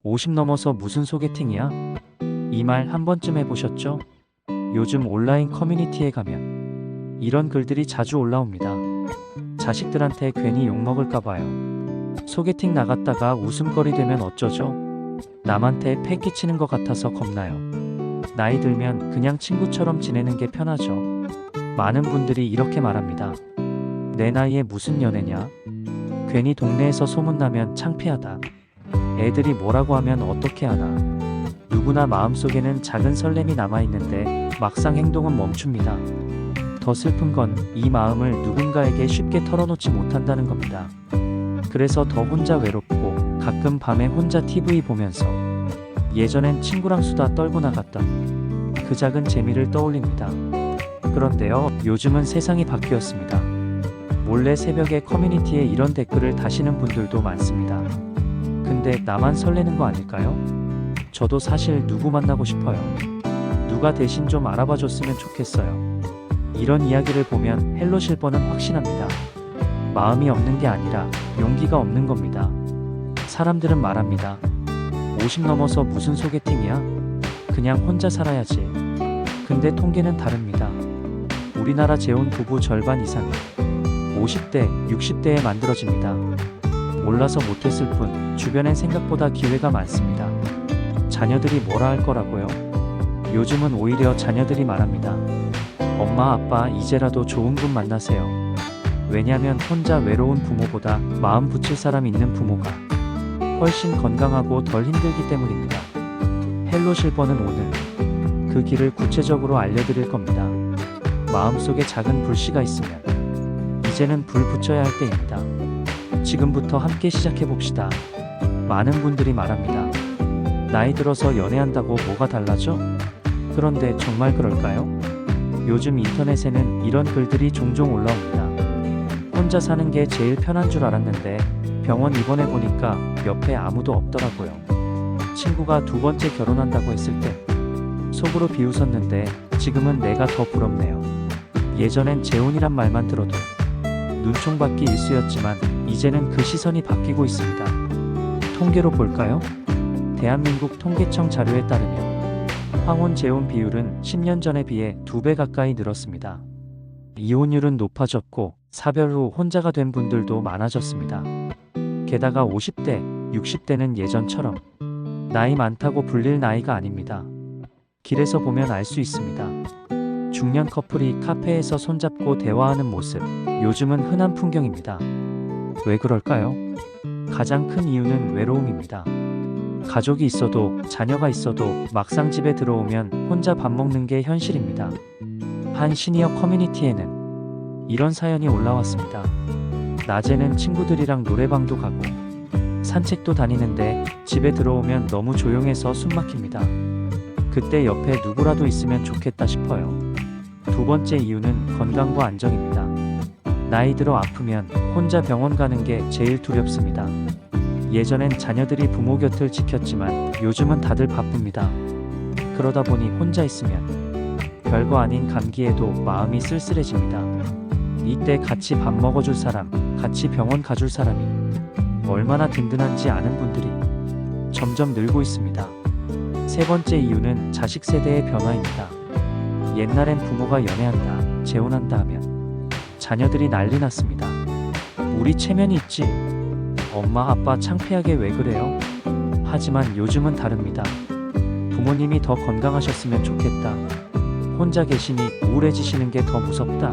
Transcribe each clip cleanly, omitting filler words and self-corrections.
50 넘어서 무슨 소개팅이야? 이 말 한 번쯤 해보셨죠? 요즘 온라인 커뮤니티에 가면 이런 글들이 자주 올라옵니다. 자식들한테 괜히 욕먹을까봐요. 소개팅 나갔다가 웃음거리 되면 어쩌죠? 남한테 패 끼치는 것 같아서 겁나요. 나이 들면 그냥 친구처럼 지내는 게 편하죠. 많은 분들이 이렇게 말합니다. 내 나이에 무슨 연애냐? 괜히 동네에서 소문나면 창피하다. 애들이 뭐라고 하면 어떻게 하나. 누구나 마음속에는 작은 설렘이 남아있는데 막상 행동은 멈춥니다. 더 슬픈 건 이 마음을 누군가에게 쉽게 털어놓지 못한다는 겁니다. 그래서 더 혼자 외롭고 가끔 밤에 혼자 TV 보면서 예전엔 친구랑 수다 떨고 나갔던 그 작은 재미를 떠올립니다. 그런데요, 요즘은 세상이 바뀌었습니다. 몰래 새벽에 커뮤니티에 이런 댓글을 다시는 분들도 많습니다. 근데 나만 설레는 거 아닐까요? 저도 사실 누구 만나고 싶어요. 누가 대신 좀 알아봐 줬으면 좋겠어요. 이런 이야기를 보면 헬로 실버는 확신합니다. 마음이 없는 게 아니라 용기가 없는 겁니다. 사람들은 말합니다. 50 넘어서 무슨 소개팅이야? 그냥 혼자 살아야지. 근데 통계는 다릅니다. 우리나라 재혼 부부 절반 이상이 50대, 60대에 만들어집니다. 몰라서 못했을 뿐 주변엔 생각보다 기회가 많습니다. 자녀들이 뭐라 할 거라고요? 요즘은 오히려 자녀들이 말합니다. 엄마 아빠 이제라도 좋은 분 만나세요. 왜냐면 혼자 외로운 부모보다 마음 붙일 사람 있는 부모가 훨씬 건강하고 덜 힘들기 때문입니다. 헬로 실버는 오늘 그 길을 구체적으로 알려드릴 겁니다. 마음속에 작은 불씨가 있으면 이제는 불 붙여야 할 때입니다. 지금부터 함께 시작해봅시다. 많은 분들이 말합니다. 나이 들어서 연애한다고 뭐가 달라져? 그런데 정말 그럴까요? 요즘 인터넷에는 이런 글들이 종종 올라옵니다. 혼자 사는 게 제일 편한 줄 알았는데 병원 입원해보니까 옆에 아무도 없더라고요. 친구가 두 번째 결혼한다고 했을 때 속으로 비웃었는데 지금은 내가 더 부럽네요. 예전엔 재혼이란 말만 들어도 눈총받기 일쑤였지만 이제는 그 시선이 바뀌고 있습니다. 통계로 볼까요? 대한민국 통계청 자료에 따르면 황혼 재혼 비율은 10년 전에 비해 2배 가까이 늘었습니다. 이혼율은 높아졌고 사별 후 혼자가 된 분들도 많아졌습니다. 게다가 50대, 60대는 예전처럼 나이 많다고 불릴 나이가 아닙니다. 길에서 보면 알 수 있습니다. 중년 커플이 카페에서 손잡고 대화하는 모습, 요즘은 흔한 풍경입니다. 왜 그럴까요? 가장 큰 이유는 외로움입니다. 가족이 있어도 자녀가 있어도 막상 집에 들어오면 혼자 밥 먹는 게 현실입니다. 한 시니어 커뮤니티에는 이런 사연이 올라왔습니다. 낮에는 친구들이랑 노래방도 가고 산책도 다니는데 집에 들어오면 너무 조용해서 숨 막힙니다. 그때 옆에 누구라도 있으면 좋겠다 싶어요. 두 번째 이유는 건강과 안정입니다. 나이 들어 아프면 혼자 병원 가는 게 제일 두렵습니다. 예전엔 자녀들이 부모 곁을 지켰지만 요즘은 다들 바쁩니다. 그러다 보니 혼자 있으면 별거 아닌 감기에도 마음이 쓸쓸해집니다. 이때 같이 밥 먹어줄 사람, 같이 병원 가줄 사람이 얼마나 든든한지 아는 분들이 점점 늘고 있습니다. 세 번째 이유는 자식 세대의 변화입니다. 옛날엔 부모가 연애한다, 재혼한다 하면 자녀들이 난리 났습니다. 우리 체면이 있지? 엄마 아빠 창피하게 왜 그래요? 하지만 요즘은 다릅니다. 부모님이 더 건강하셨으면 좋겠다. 혼자 계시니 우울해지시는 게 더 무섭다.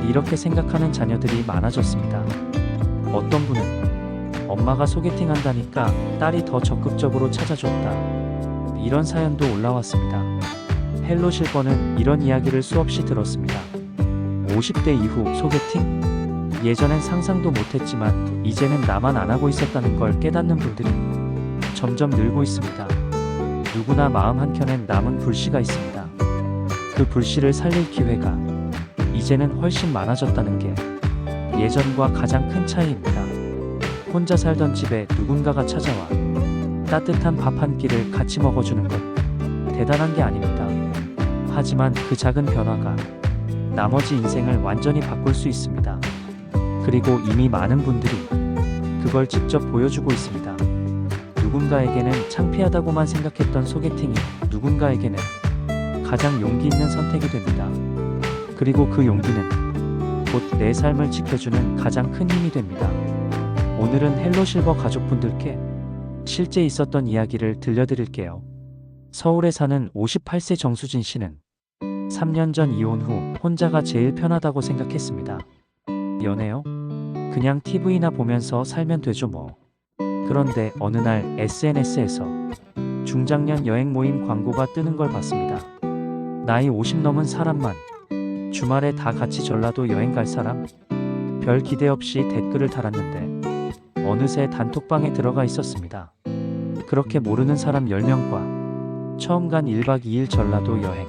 이렇게 생각하는 자녀들이 많아졌습니다. 어떤 분은 엄마가 소개팅 한다니까 딸이 더 적극적으로 찾아줬다. 이런 사연도 올라왔습니다. 헬로 실버는 이런 이야기를 수없이 들었습니다. 50대 이후 소개팅? 예전엔 상상도 못했지만 이제는 나만 안 하고 있었다는 걸 깨닫는 분들이 점점 늘고 있습니다. 누구나 마음 한켠엔 남은 불씨가 있습니다. 그 불씨를 살릴 기회가 이제는 훨씬 많아졌다는 게 예전과 가장 큰 차이입니다. 혼자 살던 집에 누군가가 찾아와 따뜻한 밥 한 끼를 같이 먹어주는 것 대단한 게 아닙니다. 하지만 그 작은 변화가 나머지 인생을 완전히 바꿀 수 있습니다. 그리고 이미 많은 분들이 그걸 직접 보여주고 있습니다. 누군가에게는 창피하다고만 생각했던 소개팅이 누군가에게는 가장 용기 있는 선택이 됩니다. 그리고 그 용기는 곧 내 삶을 지켜주는 가장 큰 힘이 됩니다. 오늘은 헬로실버 가족분들께 실제 있었던 이야기를 들려드릴게요. 서울에 사는 58세 정수진 씨는 3년 전 이혼 후 혼자가 제일 편하다고 생각했습니다. 연애요? 그냥 TV나 보면서 살면 되죠 뭐. 그런데 어느 날 SNS에서 중장년 여행 모임 광고가 뜨는 걸 봤습니다. 나이 50 넘은 사람만, 주말에 다 같이 전라도 여행 갈 사람? 별 기대 없이 댓글을 달았는데 어느새 단톡방에 들어가 있었습니다. 그렇게 모르는 사람 10명과 처음 간 1박 2일 전라도 여행.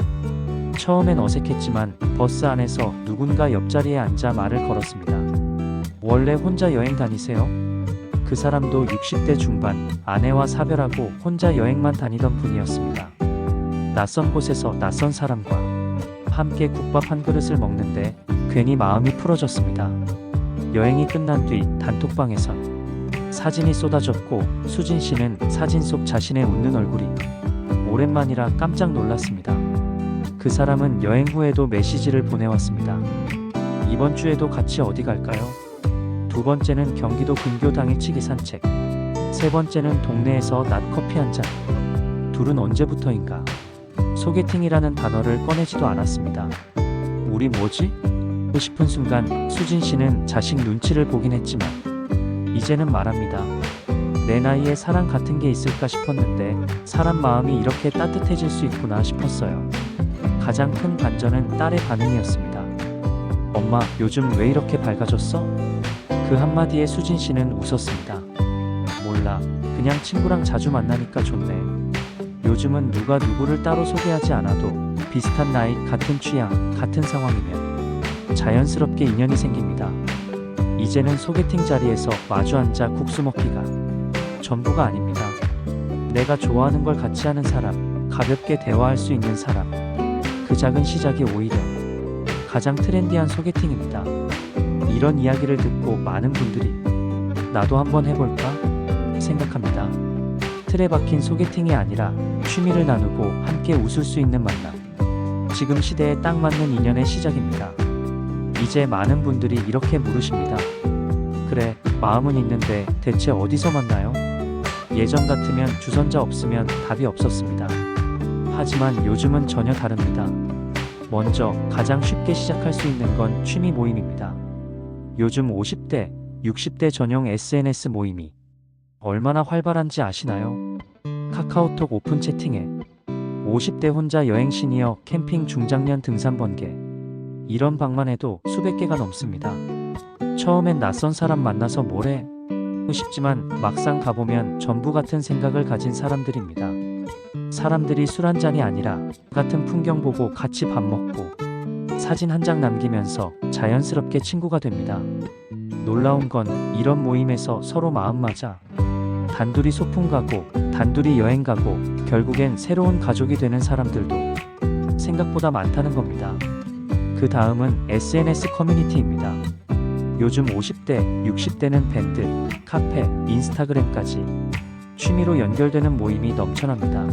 처음엔 어색했지만 버스 안에서 누군가 옆자리에 앉아 말을 걸었습니다. 원래 혼자 여행 다니세요? 그 사람도 60대 중반, 아내와 사별하고 혼자 여행만 다니던 분이었습니다. 낯선 곳에서 낯선 사람과 함께 국밥 한 그릇을 먹는데 괜히 마음이 풀어졌습니다. 여행이 끝난 뒤 단톡방에선 사진이 쏟아졌고 수진 씨는 사진 속 자신의 웃는 얼굴이 오랜만이라 깜짝 놀랐습니다. 그 사람은 여행 후에도 메시지를 보내왔습니다. 이번 주에도 같이 어디 갈까요? 두 번째는 경기도 근교 당일치기 산책. 세 번째는 동네에서 낮 커피 한 잔. 둘은 언제부터인가 소개팅이라는 단어를 꺼내지도 않았습니다. 우리 뭐지? 싶은 순간 수진 씨는 자식 눈치를 보긴 했지만 이제는 말합니다. 내 나이에 사랑 같은 게 있을까 싶었는데 사람 마음이 이렇게 따뜻해질 수 있구나 싶었어요. 가장 큰 반전은 딸의 반응이었습니다. 엄마, 요즘 왜 이렇게 밝아졌어? 그 한마디에 수진 씨는 웃었습니다. 몰라, 그냥 친구랑 자주 만나니까 좋네. 요즘은 누가 누구를 따로 소개하지 않아도 비슷한 나이, 같은 취향, 같은 상황이면 자연스럽게 인연이 생깁니다. 이제는 소개팅 자리에서 마주 앉아 국수 먹기가 전부가 아닙니다. 내가 좋아하는 걸 같이 하는 사람, 가볍게 대화할 수 있는 사람, 그 작은 시작이 오히려 가장 트렌디한 소개팅입니다. 이런 이야기를 듣고 많은 분들이 나도 한번 해볼까 생각합니다. 틀에 박힌 소개팅이 아니라 취미를 나누고 함께 웃을 수 있는 만남. 지금 시대에 딱 맞는 인연의 시작입니다. 이제 많은 분들이 이렇게 물으십니다. 그래, 마음은 있는데 대체 어디서 만나요? 예전 같으면 주선자 없으면 답이 없었습니다. 하지만 요즘은 전혀 다릅니다. 먼저 가장 쉽게 시작할 수 있는 건 취미 모임입니다. 요즘 50대, 60대 전용 SNS 모임이 얼마나 활발한지 아시나요? 카카오톡 오픈 채팅에 50대 혼자 여행 시니어 캠핑 중장년 등산 번개, 이런 방만 해도 수백 개가 넘습니다. 처음엔 낯선 사람 만나서 뭐래? 싶지만 막상 가보면 전부 같은 생각을 가진 사람들입니다. 사람들이 술 한 잔이 아니라 같은 풍경 보고 같이 밥 먹고 사진 한 장 남기면서 자연스럽게 친구가 됩니다. 놀라운 건 이런 모임에서 서로 마음 맞아 단둘이 소풍 가고 단둘이 여행 가고 결국엔 새로운 가족이 되는 사람들도 생각보다 많다는 겁니다. 그 다음은 SNS 커뮤니티입니다. 요즘 50대, 60대는 밴드, 카페, 인스타그램까지 취미로 연결되는 모임이 넘쳐납니다.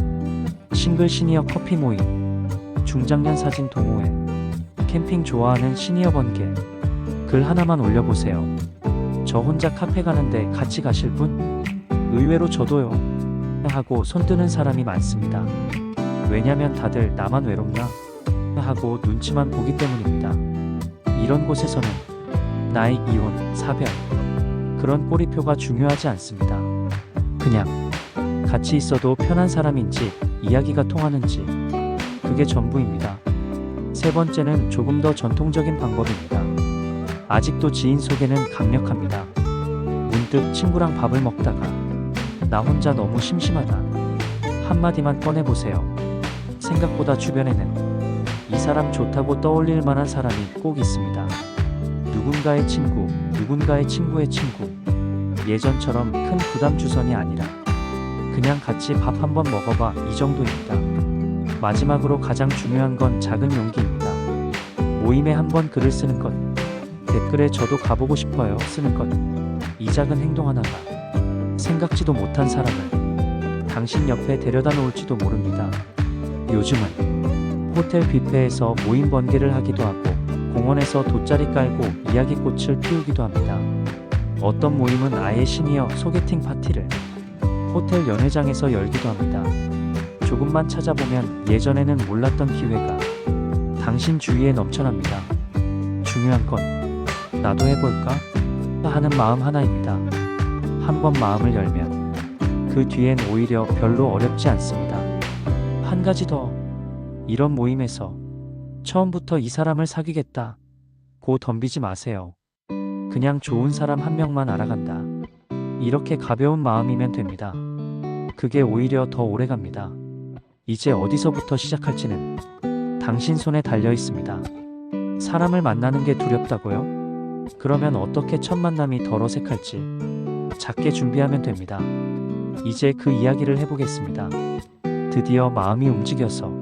싱글 시니어 커피 모임, 중장년 사진 동호회, 캠핑 좋아하는 시니어 번개. 글 하나만 올려보세요. 저 혼자 카페 가는데 같이 가실 분? 의외로 저도요. 하고 손드는 사람이 많습니다. 왜냐면 다들 나만 외롭나? 하고 눈치만 보기 때문입니다. 이런 곳에서는 나이, 이혼, 사별, 그런 꼬리표가 중요하지 않습니다. 그냥 같이 있어도 편한 사람인지 이야기가 통하는지, 그게 전부입니다. 세 번째는 조금 더 전통적인 방법입니다. 아직도 지인 소개는 강력합니다. 문득 친구랑 밥을 먹다가 나 혼자 너무 심심하다 한마디만 꺼내보세요. 생각보다 주변에는 이 사람 좋다고 떠올릴 만한 사람이 꼭 있습니다. 누군가의 친구, 누군가의 친구의 친구. 예전처럼 큰 부담 주선이 아니라 그냥 같이 밥 한번 먹어봐, 이 정도입니다. 마지막으로 가장 중요한 건 작은 용기입니다. 모임에 한번 글을 쓰는 것, 댓글에 저도 가보고 싶어요 쓰는 것. 이 작은 행동 하나가 생각지도 못한 사람을 당신 옆에 데려다 놓을지도 모릅니다. 요즘은 호텔 뷔페에서 모임 번개를 하기도 하고 공원에서 돗자리 깔고 이야기꽃을 피우기도 합니다. 어떤 모임은 아예 시니어 소개팅 파티를 호텔 연회장에서 열기도 합니다. 조금만 찾아보면 예전에는 몰랐던 기회가 당신 주위에 넘쳐납니다. 중요한 건 나도 해볼까? 하는 마음 하나입니다. 한번 마음을 열면 그 뒤엔 오히려 별로 어렵지 않습니다. 한 가지 더. 이런 모임에서 처음부터 이 사람을 사귀겠다 고 덤비지 마세요. 그냥 좋은 사람 한 명만 알아간다. 이렇게 가벼운 마음이면 됩니다. 그게 오히려 더 오래갑니다. 이제 어디서부터 시작할지는 당신 손에 달려 있습니다. 사람을 만나는 게 두렵다고요? 그러면 어떻게 첫 만남이 덜 어색할지 작게 준비하면 됩니다. 이제 그 이야기를 해보겠습니다. 드디어 마음이 움직여서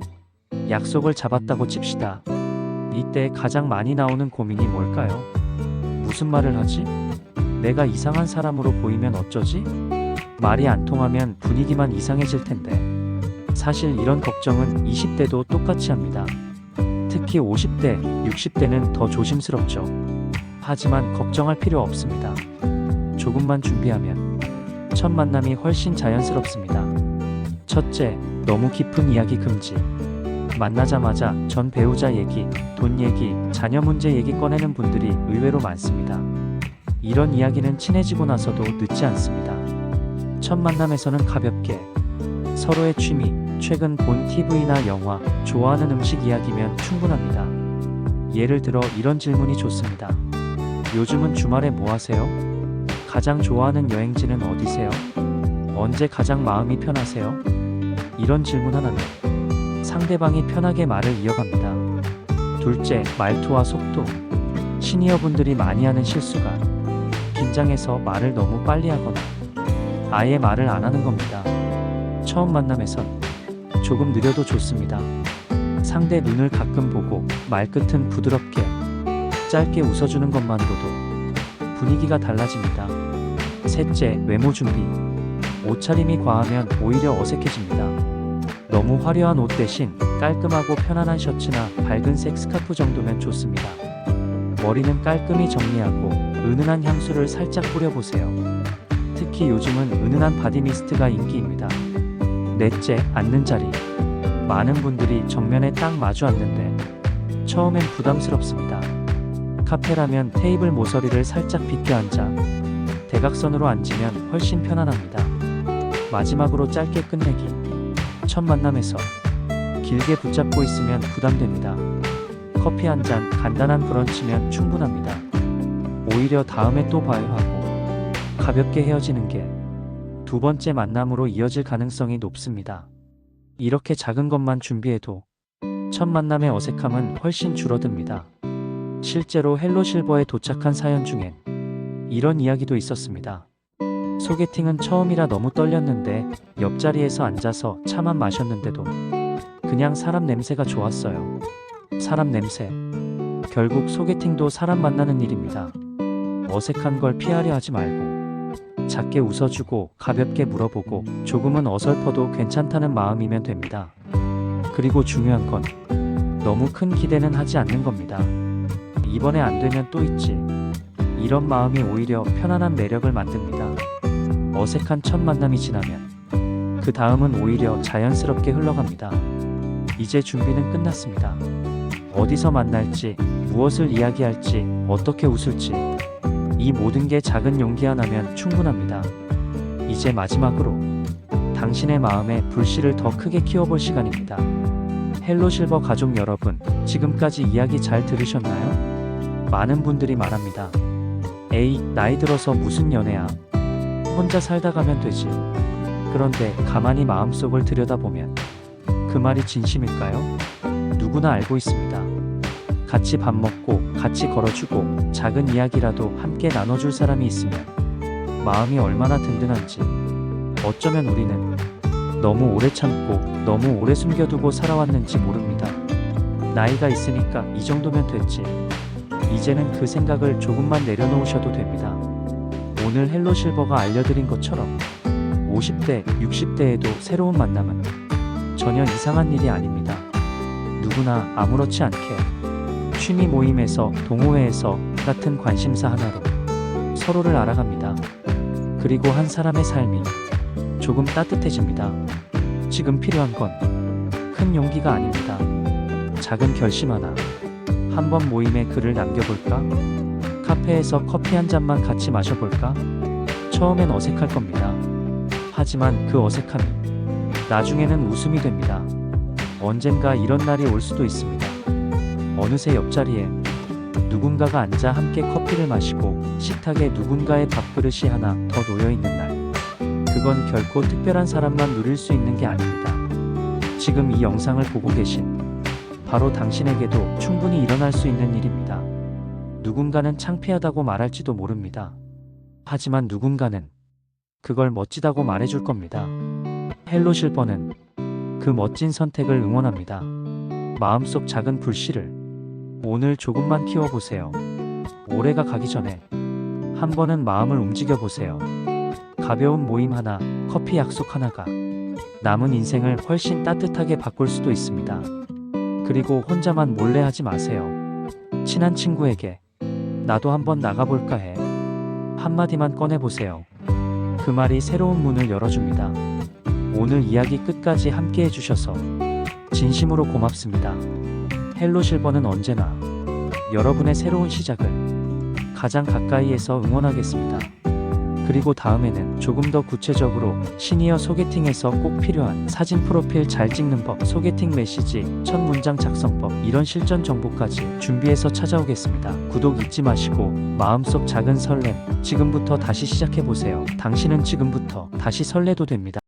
약속을 잡았다고 칩시다. 이때 가장 많이 나오는 고민이 뭘까요? 무슨 말을 하지? 내가 이상한 사람으로 보이면 어쩌지? 말이 안 통하면 분위기만 이상해질 텐데. 사실 이런 걱정은 20대도 똑같이 합니다. 특히 50대, 60대는 더 조심스럽죠. 하지만 걱정할 필요 없습니다. 조금만 준비하면 첫 만남이 훨씬 자연스럽습니다. 첫째, 너무 깊은 이야기 금지. 만나자마자 전 배우자 얘기, 돈 얘기, 자녀 문제 얘기 꺼내는 분들이 의외로 많습니다. 이런 이야기는 친해지고 나서도 늦지 않습니다. 첫 만남에서는 가볍게 서로의 취미, 최근 본 TV나 영화, 좋아하는 음식 이야기면 충분합니다. 예를 들어 이런 질문이 좋습니다. 요즘은 주말에 뭐 하세요? 가장 좋아하는 여행지는 어디세요? 언제 가장 마음이 편하세요? 이런 질문 하나면 상대방이 편하게 말을 이어갑니다. 둘째, 말투와 속도. 시니어분들이 많이 하는 실수가 긴장해서 말을 너무 빨리 하거나 아예 말을 안 하는 겁니다. 처음 만남에선 조금 느려도 좋습니다. 상대 눈을 가끔 보고 말끝은 부드럽게 짧게 웃어주는 것만으로도 분위기가 달라집니다. 셋째, 외모 준비. 옷차림이 과하면 오히려 어색해집니다. 너무 화려한 옷 대신 깔끔하고 편안한 셔츠나 밝은색 스카프 정도면 좋습니다. 머리는 깔끔히 정리하고 은은한 향수를 살짝 뿌려보세요. 특히 요즘은 은은한 바디 미스트가 인기입니다. 넷째, 앉는 자리. 많은 분들이 정면에 딱 마주 앉는데 처음엔 부담스럽습니다. 카페라면 테이블 모서리를 살짝 비껴 앉아 대각선으로 앉으면 훨씬 편안합니다. 마지막으로 짧게 끝내기. 첫 만남에서 길게 붙잡고 있으면 부담됩니다. 커피 한 잔, 간단한 브런치면 충분합니다. 오히려 다음에 또 봐요 하고 가볍게 헤어지는 게 두 번째 만남으로 이어질 가능성이 높습니다. 이렇게 작은 것만 준비해도 첫 만남의 어색함은 훨씬 줄어듭니다. 실제로 헬로실버에 도착한 사연 중엔 이런 이야기도 있었습니다. 소개팅은 처음이라 너무 떨렸는데 옆자리에서 앉아서 차만 마셨는데도 그냥 사람 냄새가 좋았어요. 사람 냄새. 결국 소개팅도 사람 만나는 일입니다. 어색한 걸 피하려 하지 말고 작게 웃어주고 가볍게 물어보고 조금은 어설퍼도 괜찮다는 마음이면 됩니다. 그리고 중요한 건 너무 큰 기대는 하지 않는 겁니다. 이번에 안 되면 또 있지. 이런 마음이 오히려 편안한 매력을 만듭니다. 어색한 첫 만남이 지나면 그 다음은 오히려 자연스럽게 흘러갑니다. 이제 준비는 끝났습니다. 어디서 만날지, 무엇을 이야기할지, 어떻게 웃을지 이 모든 게 작은 용기 하나면 충분합니다. 이제 마지막으로 당신의 마음에 불씨를 더 크게 키워볼 시간입니다. 헬로실버 가족 여러분, 지금까지 이야기 잘 들으셨나요? 많은 분들이 말합니다. 에이, 나이 들어서 무슨 연애야. 혼자 살다 가면 되지. 그런데 가만히 마음속을 들여다보면 그 말이 진심일까요? 누구나 알고 있습니다. 같이 밥 먹고 같이 걸어주고 작은 이야기라도 함께 나눠줄 사람이 있으면 마음이 얼마나 든든한지. 어쩌면 우리는 너무 오래 참고 너무 오래 숨겨두고 살아왔는지 모릅니다. 나이가 있으니까 이 정도면 됐지. 이제는 그 생각을 조금만 내려놓으셔도 됩니다. 오늘 헬로실버가 알려드린 것처럼 50대, 60대에도 새로운 만남은 전혀 이상한 일이 아닙니다. 누구나 아무렇지 않게 취미 모임에서, 동호회에서 같은 관심사 하나로 서로를 알아갑니다. 그리고 한 사람의 삶이 조금 따뜻해집니다. 지금 필요한 건 큰 용기가 아닙니다. 작은 결심 하나. 한번 모임에 글을 남겨볼까? 카페에서 커피 한 잔만 같이 마셔볼까? 처음엔 어색할 겁니다. 하지만 그 어색함이 나중에는 웃음이 됩니다. 언젠가 이런 날이 올 수도 있습니다. 어느새 옆자리에 누군가가 앉아 함께 커피를 마시고 식탁에 누군가의 밥그릇이 하나 더 놓여있는 날. 그건 결코 특별한 사람만 누릴 수 있는 게 아닙니다. 지금 이 영상을 보고 계신 바로 당신에게도 충분히 일어날 수 있는 일입니다. 누군가는 창피하다고 말할지도 모릅니다. 하지만 누군가는 그걸 멋지다고 말해줄 겁니다. 헬로 실버는 그 멋진 선택을 응원합니다. 마음속 작은 불씨를 오늘 조금만 키워보세요. 올해가 가기 전에 한 번은 마음을 움직여보세요. 가벼운 모임 하나, 커피 약속 하나가 남은 인생을 훨씬 따뜻하게 바꿀 수도 있습니다. 그리고 혼자만 몰래 하지 마세요. 친한 친구에게 나도 한번 나가볼까 해 한마디만 꺼내보세요. 그 말이 새로운 문을 열어줍니다. 오늘 이야기 끝까지 함께 해주셔서 진심으로 고맙습니다. 헬로 실버는 언제나 여러분의 새로운 시작을 가장 가까이에서 응원하겠습니다. 그리고 다음에는 조금 더 구체적으로 시니어 소개팅에서 꼭 필요한 사진 프로필 잘 찍는 법, 소개팅 메시지, 첫 문장 작성법, 이런 실전 정보까지 준비해서 찾아오겠습니다. 구독 잊지 마시고 마음속 작은 설렘 지금부터 다시 시작해보세요. 당신은 지금부터 다시 설레도 됩니다.